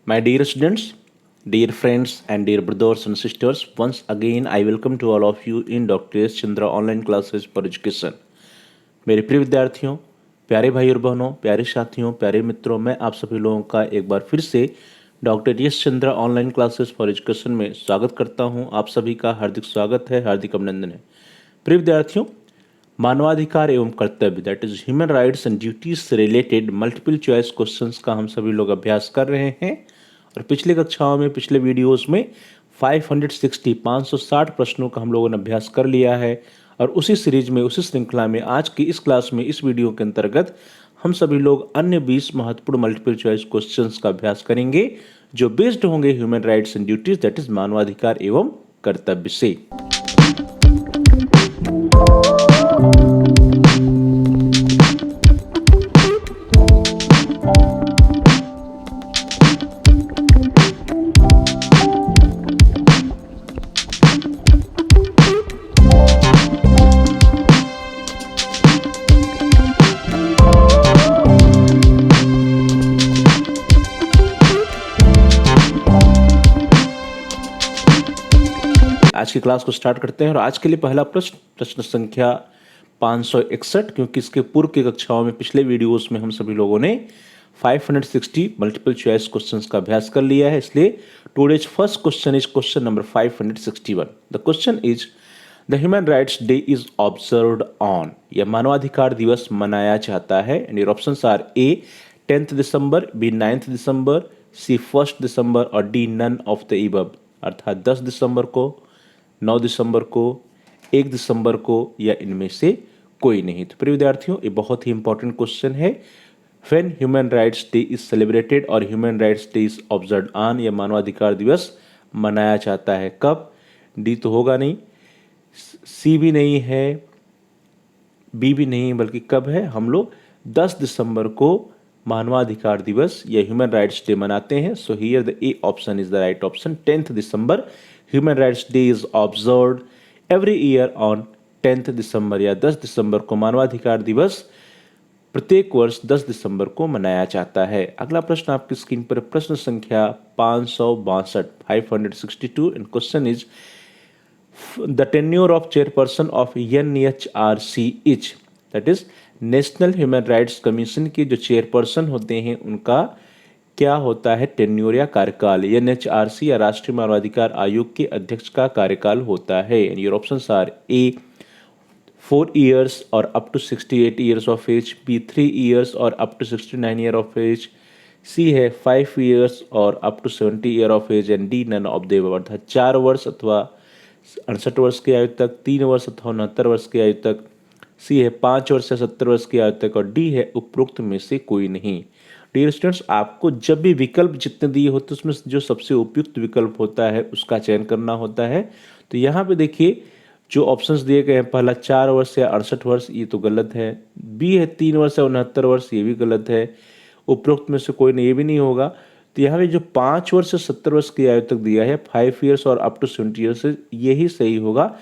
My dear students, dear friends, and dear brothers and sisters, once again I welcome to all of you in Dr. S. Chandra online classes for education. मेरे प्रिय विद्यार्थियों, प्यारे भाई और बहनों, प्यारे साथियों, प्यारे मित्रों, मैं आप सभी लोगों का एक बार फिर से doctor S Chandra online classes for education में स्वागत करता हूं। आप सभी का हार्दिक स्वागत है, हार्दिक अभिनंदन है। प्रिय विद्यार्थियों, मानवाधिकार एवं कर्तव्य that is human rights and duties से रिलेटेड मल्टीपल चॉइस क्वेश्चंस का हम सभी लोग अभ्यास कर रहे हैं। और पिछले कक्षाओं में, पिछले वीडियोस में 560 प्रश्नों का हम लोगों ने अभ्यास कर लिया है। और उसी सीरीज में, उसी श्रृंखला में आज की इस क्लास में, इस वीडियो के अंतर्गत हम सभी लोग अन्य 20 महत्वपूर्ण मल्टीपल चॉइस क्वेश्चंस का अभ्यास करेंगे जो बेस्ड होंगे human rights and duties that is मानवाधिकार एवं कर्तव्य से। आज की क्लास को स्टार्ट करते हैं और आज के लिए पहला प्रश्न संख्या 561, क्योंकि इसके पूर्व की कक्षाओं में, पिछले वीडियोस में हम सभी लोगों ने 560 मल्टीपल चॉइस क्वेश्चंस का अभ्यास कर लिया है। इसलिए today's first question is question number 561। The question is the human rights day is observed on. यह मानवाधिकार दिवस मनाया जाता है। And your options are A 10th December, B 9th December, C 1st December और D none of the above, अर्थात 10 दिसंबर को, 9 दिसंबर को, 1 दिसंबर को या इनमें से कोई नहीं। तो प्रिय विद्यार्थियों, ये बहुत ही इंपॉर्टेंट क्वेश्चन है। When human rights day is celebrated और human rights day is observed on, यह मानवाधिकार दिवस मनाया जाता है कब? डी तो होगा नहीं, सी भी नहीं है, बी भी नहीं, बल्कि कब है? हम लोग 10 दिसंबर को मानवाधिकार दिवस या ह्यूमन राइट्स डे मनाते हैं। So here the A option is the right option. 10th December human rights day is observed every year on 10th दिसंबर, या 10 दिसंबर को मानवाधिकार दिवस प्रत्येक वर्ष 10 दिसंबर को मनाया जाता है। अगला प्रश्न आपकी स्क्रीन पर, प्रश्न संख्या 562 and question is the tenure of chairperson of NHRC is, that is national human rights commission के जो चेयरपर्सन होते हैं उनका क्या होता है? टेन्योर या कार्यकाल। NHRC या राष्ट्रीय मानवाधिकार आयोग के अध्यक्ष का कार्यकाल होता है। And your options are A 4 years और up to 68 years of age, B 3 years और up to 69 year of age, C है 5 years और up to 70 year of age, and D none of the above, अर्थात 4 वर्ष अथवा 68 वर्ष की आयु तक, 3 वर्ष अथवा 69 वर्ष की आयु तक, सी है 5 वर्ष से 70 वर्ष की आयु तक, और डी है उपरोक्त में से कोई नहीं। डियर स्टूडेंट्स, आपको जब भी विकल्प जितने दिए होते हैं उसमें जो सबसे उपयुक्त विकल्प होता है उसका चयन करना होता है। तो यहाँ पे देखिए जो ऑप्शंस दिए गए हैं, पहला 4 वर्ष या 68 वर्ष, ये तो गलत है। बी है 3 वर्ष या 69 वर्ष, ये भी गलत है। उपरोक्त में से कोई नहीं, ये भी नहीं होगा। तो यहाँ पे जो 5 वर्ष से 70 वर्ष की आयु तक दिया है, 5 years और अप टू 70 years, यही सही होगा।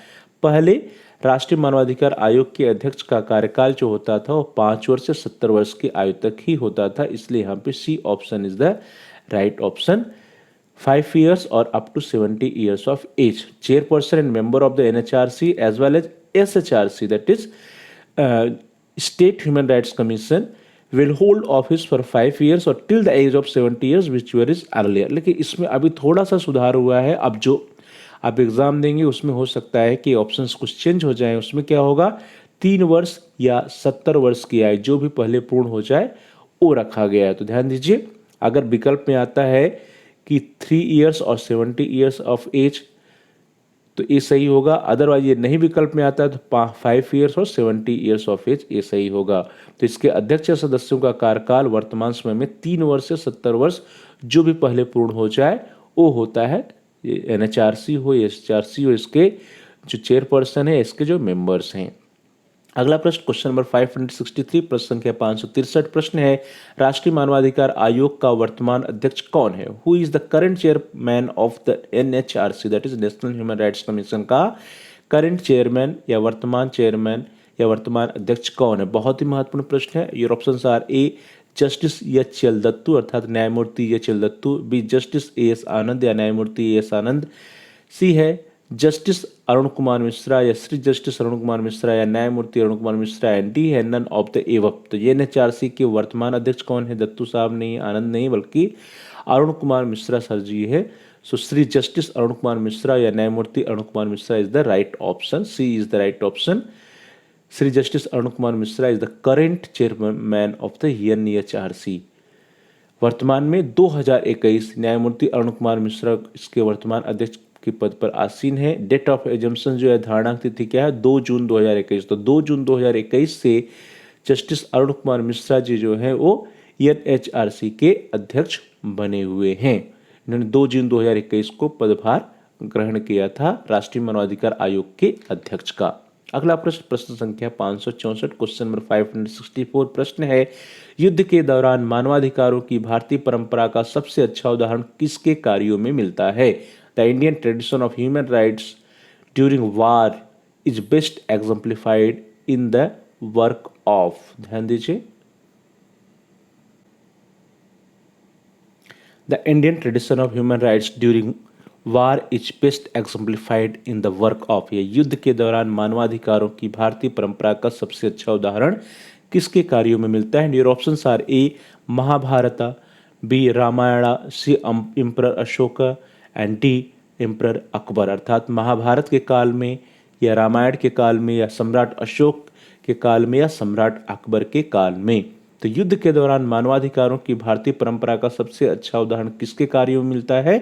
पहले राष्ट्रीय मानवाधिकार आयोग के अध्यक्ष का कार्यकाल जो होता था वो 5 वर्ष से 70 वर्ष की आयु तक ही होता था, इसलिए यहाँ पे C option is the right option. 5 years और up to 70 years of age, chairperson and member of the NHRC as well as SHRC that is state human rights commission will hold office for 5 years और till the age of 70 years whichever is earlier. लेकिन इसमें अभी थोड़ा सा सुधार हुआ है। अब जो आप एग्जाम देंगे उसमें हो सकता है कि ऑप्शंस कुछ चेंज हो जाएं। उसमें क्या होगा, 3 वर्ष या 70 वर्ष की आयु जो भी पहले पूर्ण हो जाए वो रखा गया है। तो ध्यान दीजिए, अगर विकल्प में आता है कि 3 years और 70 years ऑफ एज तो ये सही होगा। अदरवाइज ये नहीं विकल्प में आता है तो 5 years और 70 years ऑफ एज ये सही होगा। तो इसके अध्यक्ष सदस्यों का कार्यकाल वर्तमान समय में 3 वर्ष से 70 वर्ष जो भी पहले पूर्ण हो जाए वो होता है। NHRC हो, SHRC हो, इसके जो चेयरपर्सन है, इसके जो मेंबर्स हैं। अगला प्रश्न क्वेश्चन नंबर 563, प्रश्न संख्या 563 प्रश्न है, राष्ट्रीय मानवाधिकार आयोग का वर्तमान अध्यक्ष कौन है? Who is the current chairman of the NHRC that is national human rights commission का करंट चेयरमैन या वर्तमान अध्यक्ष कौन है? बहुत ही महत्वपूर्ण प्रश्न है। Your options are A justice H L Dattu अर्थात न्यायमूर्ति H L Dattu, B justice A S Anand या न्यायमूर्ति ए एस आनंद, सी है जस्टिस अरुण कुमार मिश्रा या श्री जस्टिस अरुण कुमार मिश्रा या न्यायमूर्ति अरुण कुमार मिश्रा, एंड डी है नन ऑफ द एवब। तो ये एनएचआरसी के वर्तमान अध्यक्ष कौन है? दत्तू साहब नहीं, आनंद नहीं, बल्कि अरुण कुमार मिश्रा सर जी है। सो श्री जस्टिस अरुण कुमार मिश्रा या न्यायमूर्ति Arun Kumar Mishra is the right option, C is the right option. Shri justice Arun Kumar Mishra is the current chairman of the NHRC. वर्तमान में 2021 न्यायमूर्ति अरुण कुमार मिश्रा इसके वर्तमान अध्यक्ष के पद पर आसीन है। डेट ऑफ एजम्पशन जो है, धारणा तिथि क्या है? 2 जून 2021। तो 2 जून 2021 से जस्टिस अरुण कुमार मिश्रा जी जो है वो एनएचआरसी के अध्यक्ष बने हुए हैं। इन्होंने 2 जून 2021 को पदभार ग्रहण किया था राष्ट्रीय मानवाधिकार आयोग के अध्यक्ष का। अगला प्रश्न, प्रश्न संख्या 564, क्वेश्चन नंबर 564। प्रश्न है, युद्ध के दौरान मानवाधिकारों की भारतीय परंपरा का सबसे अच्छा उदाहरण किसके कार्यों में मिलता है? The Indian tradition of human rights during war is best exemplified in the work of, ध्यान दीजिए, the Indian tradition of human rights during war is best exemplified in the work of. ये युद्ध के दौरान मानवाधिकारों की भारतीय परंपरा का सबसे अच्छा उदाहरण किसके कार्यों में मिलता है? Your options are A Mahabharata, B Ramayana, C emperor Ashoka, and D emperor Akbar. अर्थात महाभारत के काल में या रामायण के काल में या सम्राट अशोक के काल में या सम्राट अकबर के काल में। तो युद्ध के दौरान मानवाधिकारों की भारतीय परंपरा का सबसे अच्छा उदाहरण किसके कार्यों में मिलता है?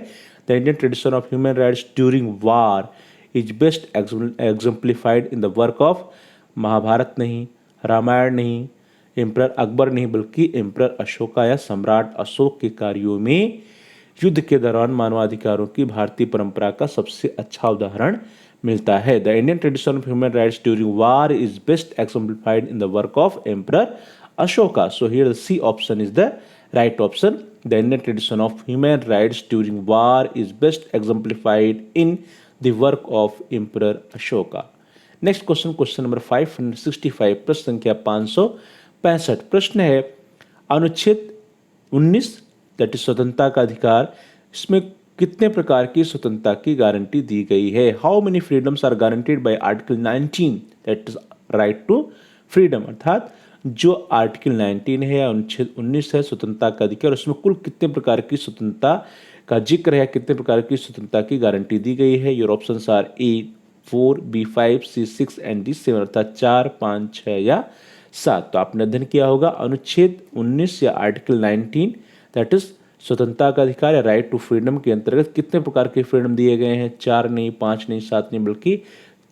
The Indian tradition of human rights during war is best exemplified in the work of, Mahabharata नहीं, रामायण नहीं, एम्परर अकबर नहीं, बल्कि एम्परर अशोका या सम्राट अशोक के कार्यों में युद्ध के दौरान मानवाधिकारों की भारतीय परंपरा का सबसे अच्छा उदाहरण मिलता है। The Indian tradition of human rights during war is best exemplified in the work of emperor Ashoka. So here the C option is the right option. The Indian tradition of human rights during war is best exemplified in the work of Emperor Ashoka. Next question, question number 565, प्रश्न संख्या 565। प्रश्न है, अनुच्छेद 19 that is स्वतंत्रता का अधिकार, इसमें कितने प्रकार की स्वतंत्रता की गारंटी दी गई है? How many freedoms are guaranteed by article 19 that is right to freedom. अर्थात जो आर्टिकल 19 है या अनुच्छेद 19 है स्वतंत्रता का अधिकार, उसमें कुल कितने प्रकार की स्वतंत्रता का जिक्र है, कितने प्रकार की स्वतंत्रता की गारंटी दी गई है? Your options are A 4, B 5, C 6 and D 7। अर्थात 4, 5, 6 या 7। तो आपने अध्ययन किया होगा अनुच्छेद 19 या आर्टिकल 19 दैट इज स्वतंत्रता का अधिकार या राइट टू फ्रीडम के अंतर्गत कितने प्रकार के फ्रीडम दिए गए हैं? 4 नहीं, 5 नहीं, 7 नहीं, बल्कि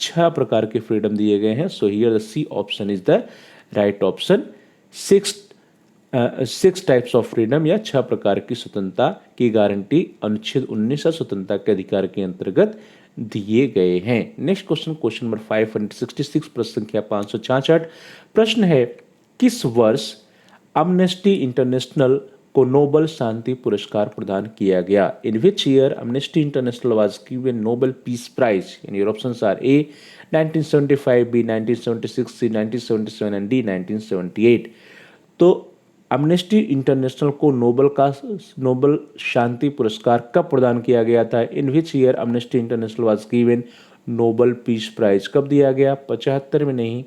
6 प्रकार के फ्रीडम दिए गए हैं। So here the C option is the right option. 6 types of freedom या 6 प्रकार की स्वतंत्रता की गारंटी अनुच्छेद 19 स्वतंत्रता के अधिकार के अंतर्गत दिए गए हैं। नेक्स्ट क्वेश्चन, क्वेश्चन नंबर 566, प्रश्न संख्या 566। प्रश्न है, किस वर्ष अम्नेस्टी इंटरनेशनल को नोबेल शांति पुरस्कार प्रदान किया गया? In which year Amnesty International was given Nobel peace prize? And your options are A 1975, B 1976, C 1977 and D 1978। तो अम्नेस्टी इंटरनेशनल को नोबेल शांति पुरस्कार कब प्रदान किया गया था? In which year Amnesty International was given Nobel peace prize? कब दिया गया? 75 में नहीं,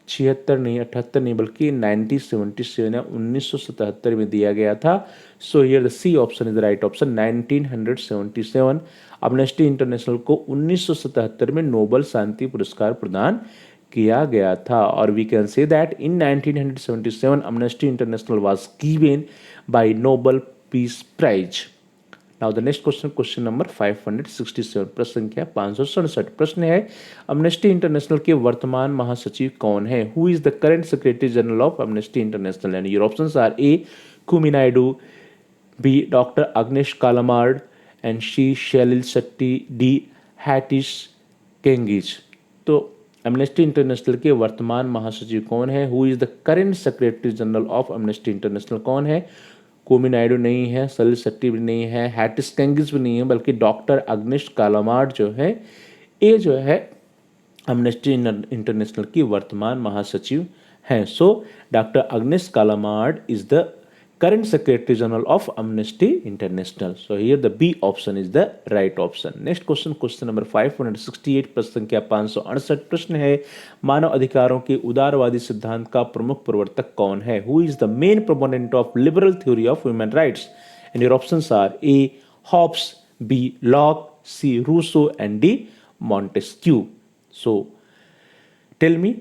76 नहीं, 78 नहीं, बल्कि 1977 या 1977 में दिया गया था। So here the C option is the right option, 1977 Amnesty International को 1977 में नोबेल शांति पुरस्कार प्रदान किया गया था। और we can say that in 1977 Amnesty International was given by Nobel peace prize. Now the next question, question number 567, प्रश्न संख्या 567। प्रश्न है, अम्नेस्टी इंटरनेशनल के वर्तमान महासचिव कौन है? Who is the current secretary general of Amnesty International? And your options are A Kumi Naidoo, B doctor Agnes Callamard and C Salil Shetty, D Hatice Cengiz. तो अम्नेस्टी इंटरनेशनल के वर्तमान महासचिव कौन है? Who is the current secretary general of Amnesty International कौन है? कोमी नायडू नहीं है, सलिल शेट्टी भी नहीं है, हैटिस केंगिस भी नहीं है, बल्कि डॉक्टर अग्नेश कालामार्ड जो है ये जो है अम्नेस्टी इंटरनेशनल की वर्तमान महासचिव हैं। So doctor Agnes Callamard is the current Secretary General of Amnesty International. So here the B option is the right option. Next question, question number 568, प्रश्न संख्या 568 प्रश्न है, मानव अधिकारों के उदारवादी सिद्धांत का प्रमुख प्रवर्तक कौन है? Who is the main proponent of liberal theory of human rights? And your options are A. Hobbes, B. Locke, C. Rousseau, and D. Montesquieu. So tell me,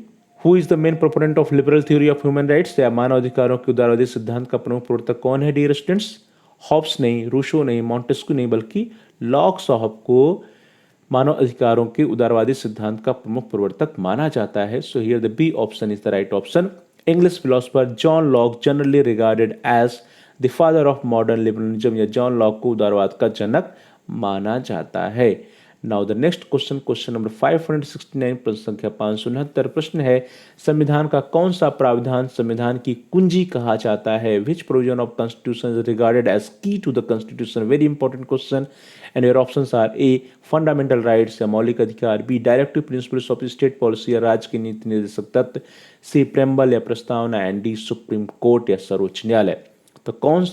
who is the main proponent of liberal theory of human rights, या मानव अधिकारों के उदारवादी सिद्धांत का प्रमुख प्रवर्तक कौन है डियर स्टूडेंट्स? हॉब्स नहीं, रूसो नहीं, मॉन्टेस्क्यू नहीं, बल्कि लॉक साहब को मानव अधिकारों के उदारवादी सिद्धांत का प्रमुख प्रवर्तक माना जाता है. So here the B option is the right option. English philosopher John Locke generally regarded as the father of modern liberalism, या जॉन लॉक को उदारवाद का जनक माना जाता है. Now the next question, question number 569, प्रश्न संख्या 569 प्रश्न है, संविधान का कौन सा प्रावधान संविधान की कुंजी कहा जाता है? Which provision of constitution is regarded as key to the constitution? Very important question. And your options are A. Fundamental rights या मौलिक अधिकार, B. Directive principles of state policy या राज्य की नीति निर्देशक तत्व, सी. प्रेम्बल या प्रस्तावना, एंड डी. सुप्रीम कोर्ट या सर्वोच्च न्यायालय. तो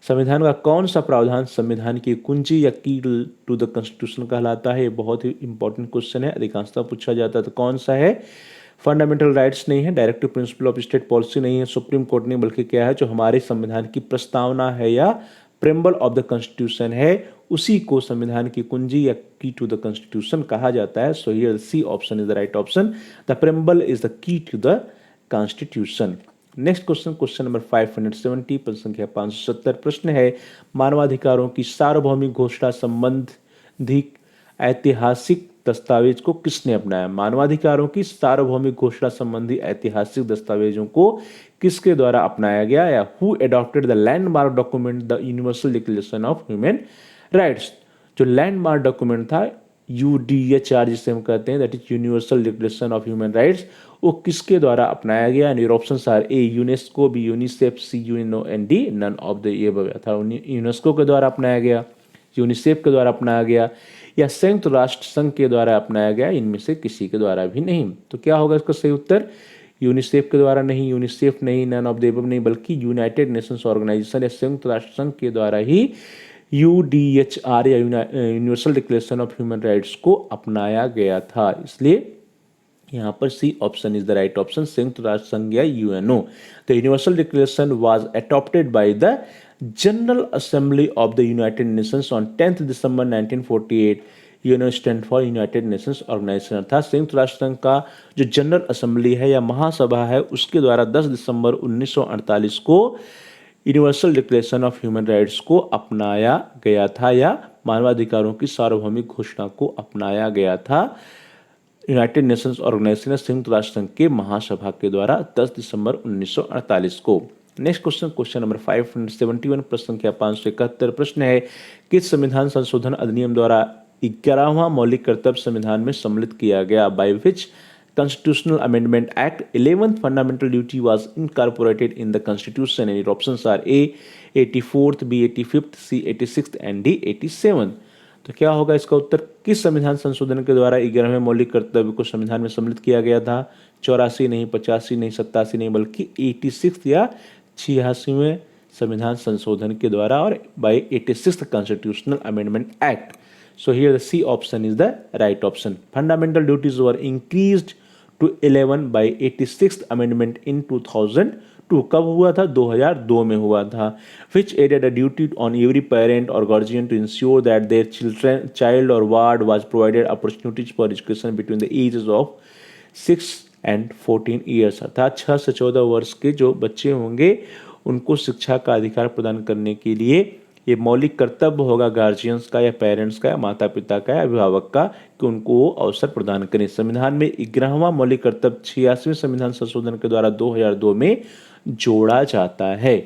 संविधान का कौन सा प्रावधान संविधान की कुंजी या की टू द कॉन्स्टिट्यूशन कहलाता है? बहुत ही इंपॉर्टेंट क्वेश्चन है, अधिकांशतः पूछा जाता है. तो कौन सा है? फंडामेंटल राइट्स नहीं है, directive principle of state policy नहीं है, सुप्रीम कोर्ट नहीं, बल्कि क्या है, जो हमारे संविधान की प्रस्तावना है या प्रेम्बल ऑफ द कॉन्स्टिट्यूशन है, उसी को संविधान की कुंजी या की टू द कॉन्स्टिट्यूशन कहा जाता है. So here C option is the right option. The preamble is the key to the constitution. Next question, question number 570, प्रश्न संख्या 570 प्रश्न है, मानवाधिकारों की सार्वभौमिक घोषणा संबंधी ऐतिहासिक दस्तावेज को किसने अपनाया? मानवाधिकारों की सार्वभौमिक घोषणा संबंधी ऐतिहासिक दस्तावेजों को किसके द्वारा अपनाया गया? या who adopted the landmark document the universal declaration of human rights? जो लैंडमार्क डॉक्यूमेंट था UDHR जिसे हम कहते हैं, that is universal declaration of human rights, वो किसके द्वारा अपनाया गया? And your options are A. UNESCO, B. UNICEF, C. UNO, and D. None of the above. था यूनेस्को के द्वारा अपनाया गया, यूनिसेफ के द्वारा अपनाया गया, या संयुक्त राष्ट्र संघ के द्वारा अपनाया गया, इनमें से किसी के द्वारा भी नहीं. तो क्या होगा इसका सही उत्तर? यूनिसेफ के द्वारा नहीं, यूनिसेफ नहीं, नन ऑफ द एबव नहीं, बल्कि यूनाइटेड नेशंस ऑर्गेनाइजेशन या संयुक्त राष्ट्र संघ के द्वारा ही UDHR या universal declaration of human rights को अपनाया गया था. इसलिए यहाँ पर C option is the right option, संयुक्त राष्ट्र संघ या UNO. The universal declaration was adopted by the general assembly of the united nations on 10 December 1948. UNO stand for united nations organisation, अर्थात संयुक्त राष्ट्र संघ का जो जनरल असेंबली है या महासभा है, उसके द्वारा 10 दिसंबर 1948 को universal declaration of human rights को अपनाया गया था, या मानवाधिकारों की सार्वभौमिक घोषणा को अपनाया गया था यूनाइटेड नेशंस ऑर्गेनाइजेशन संयुक्त राष्ट्र संघ के महासभा के द्वारा 10 दिसंबर 1948 को. नेक्स्ट क्वेश्चन, क्वेश्चन नंबर 571, प्रश्न संख्या 571 प्रश्न है, किस संविधान संशोधन अधिनियम द्वारा 11वां मौलिक कर्तव्य संविधान में सम्मिलित किया गया? By which Constitutional Amendment Act 11th fundamental duty was incorporated in the Constitution, and your options are A. 84th, B. 85th, C. 86th, and D. 87th. तो क्या होगा इसका उत्तर? किस संविधान संशोधन के द्वारा 11वें मौलिक कर्तव्य को संविधान में सम्मिलित किया गया था? 84 नहीं, 85 नहीं, 87 नहीं, बल्कि 86 या 86वें संविधान संशोधन के द्वारा, और bye 86th Constitutional Amendment Act. So here the C option is the right option. Fundamental duties were increased to 11 by 86th Amendment in 2002. कब हुआ था? 2002 में हुआ था. Which added a duty on every parent or guardian to ensure that their child or ward was provided opportunities for education between the ages of 6 and 14 years. अर्थात 6 से 14 वर्ष के जो बच्चे होंगे उनको शिक्षा का अधिकार प्रदान करने के लिए ये मौलिक कर्तव्य होगा गार्जियंस का या पेरेंट्स का या माता पिता का या अभिभावक का कि उनको वो अवसर प्रदान करें. संविधान में 11वां मौलिक कर्तव्य 86वें संविधान संशोधन के द्वारा 2002 में जोड़ा जाता है.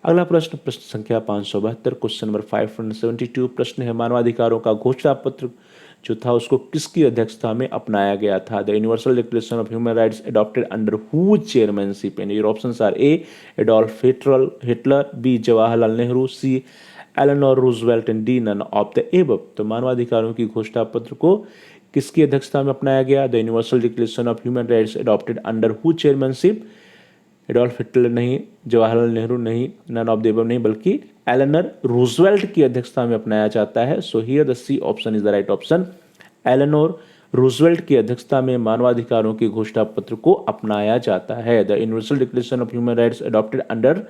अगला प्रश्न, प्रश्न संख्या 572, क्वेश्चन नंबर 572 प्रश्न है, मानवाधिकारों का घोषणा पत्र जो था उसको किसकी अध्यक्षता में अपनाया गया था? The universal declaration of human rights adopted under who chairmanship? And your options are A. Adolf Hitler, B. Jawaharlal Nehru, C. Eleanor Roosevelt, and D. None of the above. तो मानवाधिकारों की घोषणा पत्र को किसकी अध्यक्षता में अपनाया गया? The universal declaration of human rights adopted under who chairmanship? Adolf Hitler नहीं, जवाहरलाल नेहरू नहीं, नन ऑफ द अबव नहीं, बल्कि एलेनर रूजवेल्ट की अध्यक्षता में अपनाया जाता है। So here the C option is the right option. Eleanor Roosevelt की अध्यक्षता में मानवाधिकारों के घोषणा पत्र को अपनाया जाता है। The universal declaration of human rights adopted under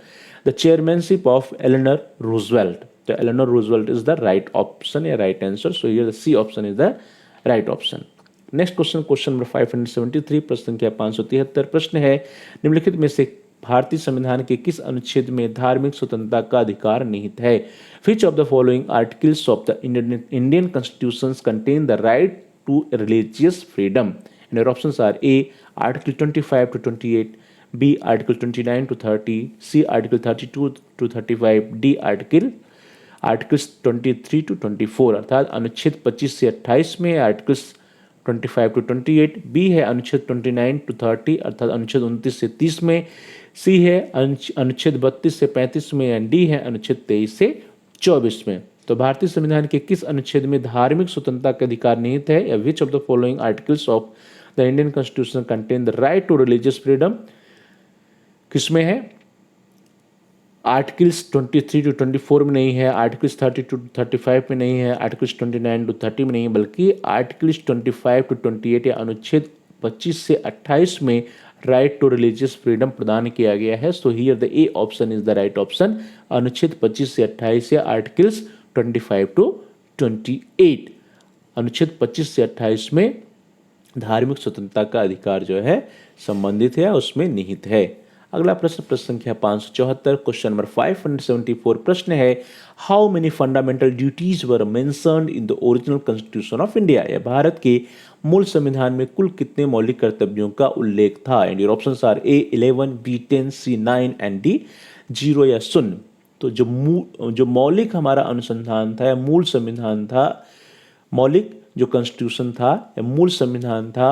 the chairmanship of Eleanor Roosevelt. तो Eleanor Roosevelt is the right option या right answer. So here the C option is the right option. Next question, question number 573, प्रश्न संख्या 573। प्रश्न है, निम्नलिखित में से भारतीय संविधान के किस अनुच्छेद में धार्मिक स्वतंत्रता का अधिकार निहित है? Which of the following articles of the Indian constitution contain the right to religious freedom? And your options are A article 25 to 28, B article 29 to 30, C article 32 to 35, D articles 23 to 24 अर्थात अनुच्छेद 25 से 28 में articles 25 to 28, B है अनुच्छेद 29 to 30 अर्थात अनुच्छेद 29 से 30 में, सी है अनुच्छेद 32 से 35 में, एंड डी है अनुच्छेद 23 से 24 में। तो भारतीय संविधान के किस अनुच्छेद में धार्मिक स्वतंत्रता का अधिकार निहित है? या which of the following articles of the Indian constitution contain the right to religious freedom? किसमें है? आर्टिकल्स 23 to 24 में नहीं है, आर्टिकल्स 30 to 35 में नहीं है, आर्टिकल्स 29 to 30 में नहीं है, बल्कि आर्टिकल्स 25 to 28 या अनुच्छेद 25 से 28 में राइट टू रिलीजियस फ्रीडम प्रदान किया गया है। So here the A option is the right option. अनुच्छेद 25 से 28 या आर्टिकल्स 25 to 28, अनुच्छेद 25 से 28 में धार्मिक स्वतंत्रता का अधिकार जो है संबंधित है, उसमें निहित है। अगला प्रश्न, प्रश्न संख्या 574, क्वेश्चन नंबर 574। प्रश्न है, how many fundamental duties were mentioned in the original constitution of India? या भारत के मूल संविधान में कुल कितने मौलिक कर्तव्यों का उल्लेख था? And your options are A 11, B 10, C 9 and D 0 या 0। तो जो मौलिक हमारा अनुसंधान था या मूल संविधान था, मौलिक जो कॉन्स्टिट्यूशन था या मूल संविधान था,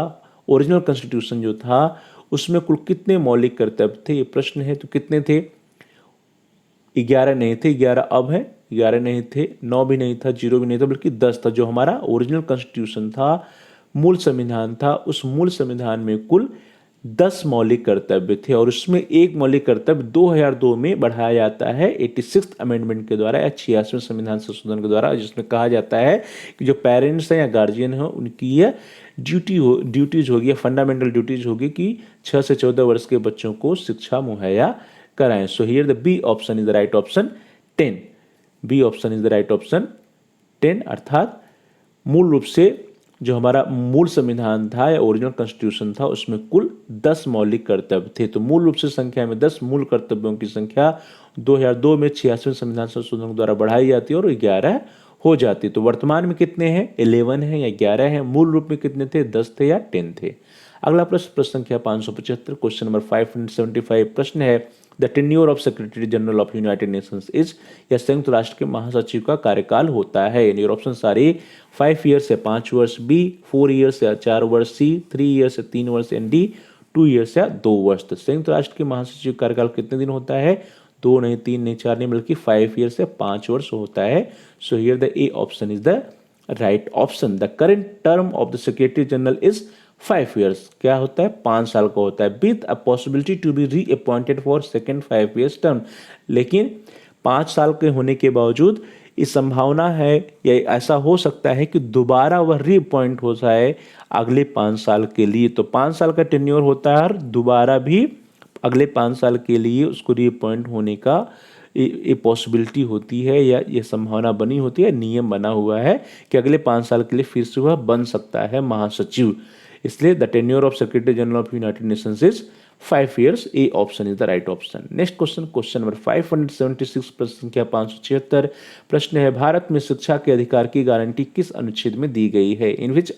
ओरिजिनल कॉन्स्टिट्यूशन जो था, उसमें कुल कितने मौलिक कर्तव्य थे? ये प्रश्न है। तो कितने थे? 11 नहीं थे, 11 अब है, 11 नहीं थे, 9 भी नहीं था, 0 भी नहीं था, बल्कि 10 था। जो हमारा ओरिजिनल कॉन्स्टिट्यूशन था, मूल संविधान था, उस मूल संविधान में कुल 10 मौलिक कर्तव्य थे और उसमें एक मौलिक कर्तव्य 2002 में बढ़ाया जाता है 86th अमेंडमेंट के द्वारा या 86वें संविधान संशोधन के द्वारा, जिसमें कहा जाता है कि जो पेरेंट्स हैं या गार्जियन हैं उनकी यह ड्यूटीज होगी या फंडामेंटल ड्यूटीज होगी कि 6 से 14 वर्ष के बच्चों को शिक्षा मुहैया कराएं। So here the B option is the right option 10। B option is the right option 10 अर्थात मूल रूप से जो हमारा मूल संविधान था या ओरिजिनल कॉन्स्टिट्यूशन था उसमें कुल 10 मौलिक कर्तव्य थे। तो मूल रूप से संख्या में 10 मूल कर्तव्यों की संख्या 2002 में 86वें संविधान संशोधन द्वारा बढ़ाई जाती है और 11 हो जाती। तो वर्तमान में कितने हैं? 11 है या 11 है। मूल रूप में कितने थे? 10 थे या 10 थे। अगला प्रश्न, प्रश्न संख्या 575, क्वेश्चन नंबर 575। प्रश्न है, the tenure of secretary general of united nations is? या संयुक्त राष्ट्र के महासचिव का कार्यकाल होता है। Your options are A 5 years या 5 वर्ष, बी 4 ईयर्स या 4 वर्ष, सी 3 ईयर्स या 3 वर्ष, एंड डी 2 ईयर्स या 2 वर्ष। तो संयुक्त राष्ट्र के महासचिव कार्यकाल कितने दिन होता है? 2 नहीं, 3 नहीं, 4 नहीं, बल्कि 5 ईयर्स या 5 वर्ष होता है। So here the A option is the right option. The current term of the secretary general is 5 years. क्या होता है? 5 साल का होता है, with a possibility to be reappointed for second 5 years term. लेकिन 5 साल के होने के बावजूद इस संभावना है या ऐसा हो सकता है कि दोबारा वह री अपॉइंट हो जाए अगले 5 साल के लिए। तो 5 साल का टेन्योर होता है और दोबारा भी अगले 5 साल के लिए उसको री अपॉइंट होने का ये पॉसिबिलिटी होती है या ये संभावना बनी होती है, नियम बना हुआ है कि अगले 5 साल के लिए फिर से वह बन सकता है महासचिव। इसलिए the tenure of secretary general of united nations is 5 years. A option is the right option. Next question, question number 576, प्रश्न संख्या 576। प्रश्न है, भारत में शिक्षा के अधिकार की गारंटी किस अनुच्छेद में दी गई है? In which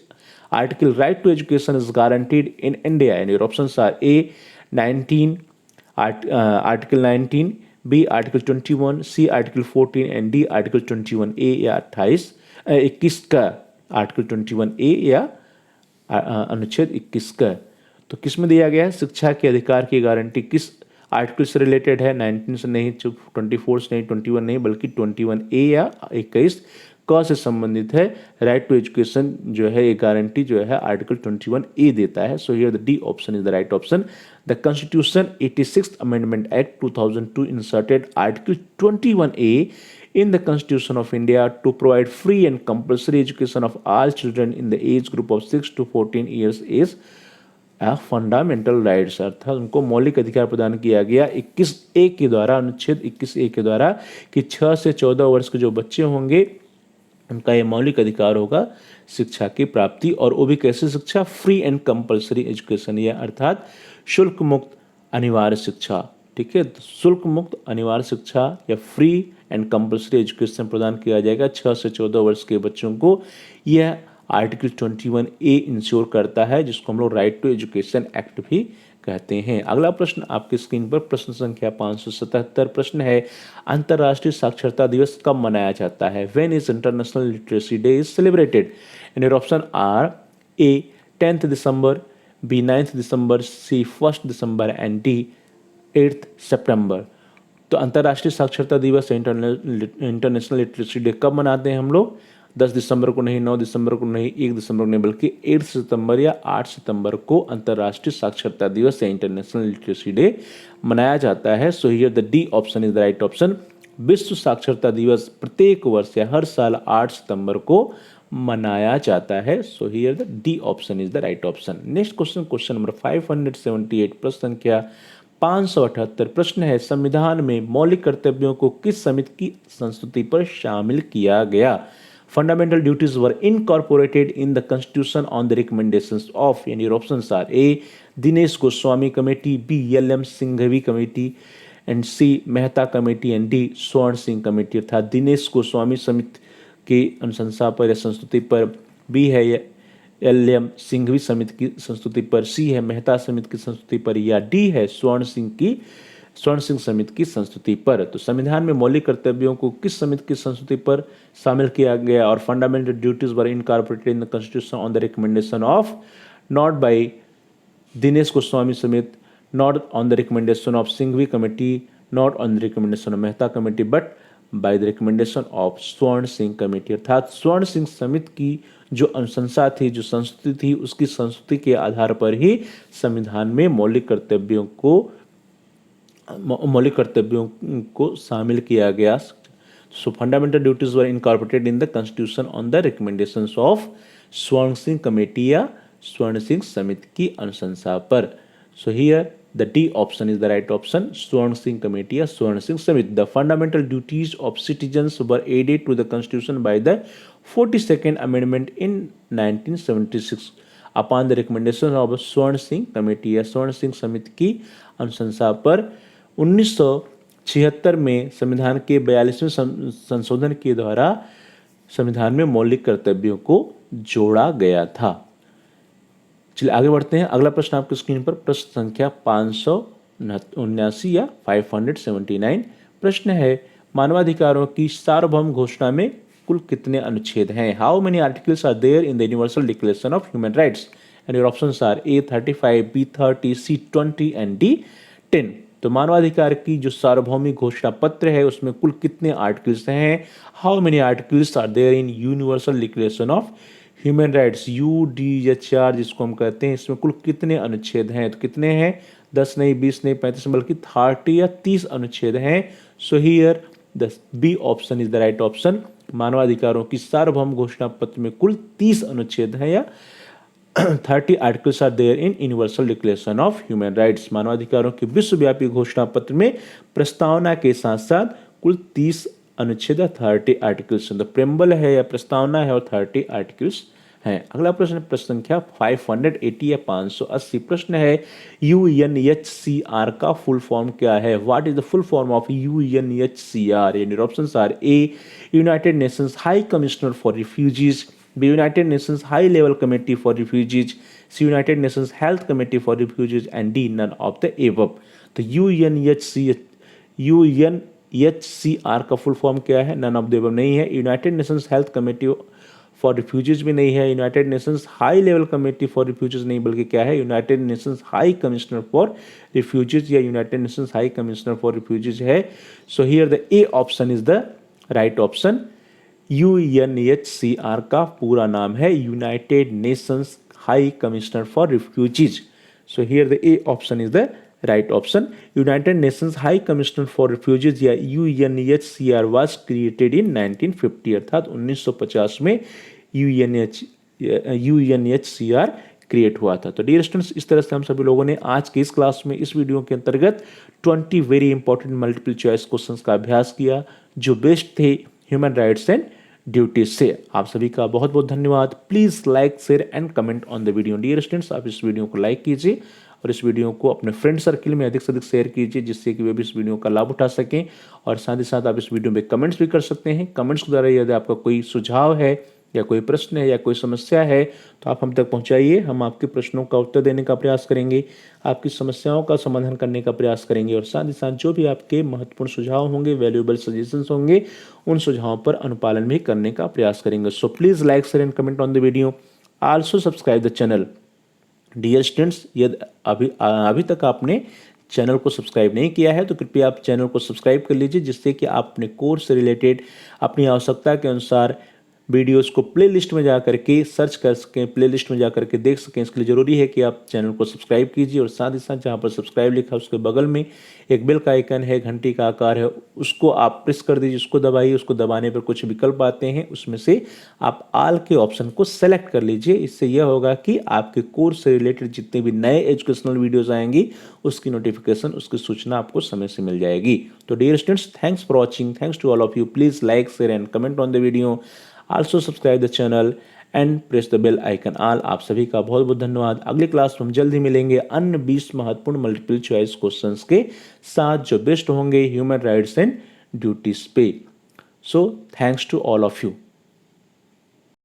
article right to education is guaranteed in India? And your options are A 19, article 19, B article 21, C article 14 and D article 21 A या 21 का आर्टिकल 21 ए या अनुच्छेद 21 का। तो किस में दिया गया है? शिक्षा के अधिकार की गारंटी किस आर्टिकल से रिलेटेड है? 19 से नहीं, 24 से नहीं, 21 नहीं, बल्कि 21 ए या 21 क से संबंधित है। राइट टू एजुकेशन जो है ये गारंटी जो है आर्टिकल 21A देता है। So here the D option is the right option. The constitution 86th amendment act 2002 inserted article 21A in the Constitution of India to provide free and compulsory education of all children in the age group of 6 to 14 years is fundamental rights, अर्थात उनको मौलिक अधिकार प्रदान किया गया 21A के द्वारा, अनुच्छेद 21A के द्वारा, कि 6 से 14 वर्ष के जो बच्चे होंगे उनका ये मौलिक अधिकार होगा शिक्षा की प्राप्ति। और वो भी कैसी शिक्षा? फ्री एंड कंपलसरी एजुकेशन, या अर्थात शुल्क मुक्त अनिवार्य शिक्षा। ठीक है, तो शुल्क मुक्त अनिवार्य शिक्षा या फ्री एंड कंपलसरी एजुकेशन प्रदान किया जाएगा 6 से 14 वर्ष के बच्चों को। यह आर्टिकल 21A इंश्योर करता है, जिसको हम लोग राइट टू एजुकेशन एक्ट भी कहते हैं। अगला प्रश्न आपकी स्क्रीन पर प्रश्न संख्या 577 प्रश्न है, अंतर्राष्ट्रीय साक्षरता दिवस कब मनाया जाता है? When is international literacy day is celebrated? And your option are A 10th December, B 9th December, C 1st December and D 8th September. तो अंतर्राष्ट्रीय साक्षरता दिवस इंटरनेशनल लिटरेसी डे कब मनाते हैं हम लोग? 10 दिसंबर को नहीं, 9 दिसंबर को नहीं, 1 दिसंबर को नहीं, बल्कि 8 सितंबर या 8 सितंबर को अंतर्राष्ट्रीय साक्षरता दिवस या इंटरनेशनल लिटरेसी डे मनाया जाता है। So here the D option is the right option. विश्व साक्षरता दिवस प्रत्येक वर्ष या हर साल 8 सितंबर को मनाया जाता है। So here the D option is the right option. Next question, question number 578, प्रश्न संख्या 578 प्रश्न है, संविधान में मौलिक कर्तव्यों को किस समिति की संस्तुति पर शामिल किया गया? Fundamental duties were incorporated in the Constitution on the recommendations of, and your options are A. Dinesh Goswami Committee, B. L.M. Singhvi Committee, and C. Mehta Committee, and D. स्वर्ण सिंह कमेटी। अर्थात दिनेश गोस्वामी समिति की अनुशंसा पर या संस्तुति पर, B है एल.एम. सिंघवी समिति की संस्तुति पर, C है मेहता समिति की संस्तुति पर, या D है स्वर्ण सिंह समिति की संस्तुति पर। तो संविधान में मौलिक कर्तव्यों को किस समिति की संस्तुति पर शामिल किया गया? और fundamental duties were incorporated in the constitution on the recommendation of, not by Dinesh Goswami समिति, not on the recommendation of Singhvi committee, not on the recommendation of Mehta committee, but by the recommendation of Swaran Singh committee. अर्थात स्वर्ण सिंह समिति की जो अनुशंसा थी, जो संस्तुति थी, उसकी संस्तुति के आधार पर ही संविधान में मौलिक कर्तव्यों को शामिल किया गया। सो fundamental duties were incorporated in the constitution on the recommendations of Swaran Singh committee या स्वर्ण सिंह समिति की अनुशंसा पर। So here the D option is the right option, Swaran Singh committee या स्वर्ण सिंह समिति। The fundamental duties of citizens were added to the constitution by the 42nd amendment in 1976 upon the recommendation of Swaran Singh committee या स्वर्ण सिंह समिति की अनुशंसा पर 1976 में संविधान के 42वें संशोधन के द्वारा संविधान में मौलिक कर्तव्यों को जोड़ा गया था। चलिए आगे बढ़ते हैं। अगला प्रश्न आपकी स्क्रीन पर प्रश्न संख्या 579 या 579 प्रश्न है, मानवाधिकारों की सार्वभौम घोषणा में कुल कितने अनुच्छेद हैं? How many articles are there in the universal declaration of human rights? And your options are A 35, B 30, C 20 and D 10। तो मानवाधिकार की जो सार्वभौमिक घोषणा पत्र है उसमें कुल कितने आर्टिकल्स हैं? How many articles are there in universal declaration of human rights, UDHR जिसको हम कहते हैं, इसमें कुल कितने अनुच्छेद हैं? तो कितने हैं? 10 नहीं, 20 नहीं, 35 बल्कि 30 या 30 अनुच्छेद हैं। So here the B option is the right option. मानवाधिकारों की सार्वभौम घोषणा पत्र में कुल 30 अनुच्छेद हैं या 30 articles are there in universal declaration of human rights. मानवाधिकारों की विश्वव्यापी घोषणा पत्र में प्रस्तावना के साथ साथ कुल 30 अनुच्छेद 30 आर्टिकल्स, तो प्रेम्बल है या प्रस्तावना है और 30 आर्टिकल्स हैं। अगला प्रश्न प्रश्न संख्या 580 या 580 प्रश्न है, UNHCR का फुल फॉर्म क्या है? What is the full form of UNHCR? And options are A united Nations high commissioner for refugees, B United Nations High Level Committee for Refugees, C United Nations Health Committee for Refugees and D none of the above। तो UNHCR का full form क्या है? None of the above नहीं है। United Nations health committee for refugees भी नहीं है। United Nations high level committee for refugees नहीं, बल्कि क्या है? United Nations high commissioner for Refugees या United Nations high commissioner for Refugees है। So here the A option is the right option. UNHCR का पूरा नाम है United Nations high commissioner for Refugees. So here the A option is the right option. United Nations high commissioner for Refugees या UNHCR was created in 1950 अर्थात 1950 में UNHCR create हुआ था. तो डियर स्टूडेंट्स, इस तरह से हम सभी लोगों ने आज के इस क्लास में इस वीडियो के अंतर्गत 20 very important multiple choice questions का अभ्यास किया जो बेस्ड थे ह्यूमन राइट्स एंड ड्यूटीज से. आप सभी का बहुत बहुत धन्यवाद. Please like, share and comment on the video. Dear students, आप इस वीडियो को लाइक कीजिए और इस वीडियो को अपने फ्रेंड सर्किल में अधिक से अधिक शेयर कीजिए जिससे कि वे भी इस वीडियो का लाभ उठा सकें. और साथ ही साथ आप इस वीडियो में कमेंट्स भी कर सकते हैं. कमेंट्स के द्वारा यदि आपका कोई सुझाव है या कोई प्रश्न है या कोई समस्या है तो आप हम तक पहुंचाइए. हम आपके प्रश्नों का उत्तर देने का प्रयास करेंगे, आपकी समस्याओं का समाधान करने का प्रयास करेंगे और साथ ही साथ जो भी आपके महत्वपूर्ण सुझाव होंगे, वैल्यूएबल सजेशंस होंगे, उन सुझावों पर अनुपालन भी करने का प्रयास करेंगे. So please like, share and comment on the video. Also subscribe the channel. Dear students, यदि अभी तक आपने चैनल को सब्सक्राइब नहीं किया है तो कृपया आप चैनल को सब्सक्राइब कर लीजिए जिससे कि आप अपने कोर्स से रिलेटेड अपनी आवश्यकता के अनुसार वीडियोस को प्लेलिस्ट में जा करके सर्च कर सकें, प्लेलिस्ट में जा करके देख सकें. इसके लिए ज़रूरी है कि आप चैनल को सब्सक्राइब कीजिए और साथ ही साथ जहाँ पर सब्सक्राइब लिखा है उसके बगल में एक बेल का आइकन है, घंटी का आकार है, उसको आप प्रेस कर दीजिए, उसको दबाइए. उसको दबाने पर कुछ विकल्प आते हैं, उसमें से आप ऑल के ऑप्शन को सेलेक्ट कर लीजिए. इससे यह होगा कि आपके कोर्स से रिलेटेड जितने भी नए एजुकेशनल वीडियोज़ आएंगी उसकी नोटिफिकेशन, उसकी सूचना आपको समय से मिल जाएगी. तो dear students, thanks for watching. Thanks to all of you. Please like, share and comment on the video. Also subscribe the channel and press the bell icon all. आप सभी का बहुत बहुत धन्यवाद. अगली क्लास में हम जल्द ही मिलेंगे अन्य 20 महत्वपूर्ण मल्टीपल चॉइस क्वेश्चंस के साथ जो बेस्ट होंगे ह्यूमन राइट्स एंड ड्यूटीज पे. So thanks to all of you.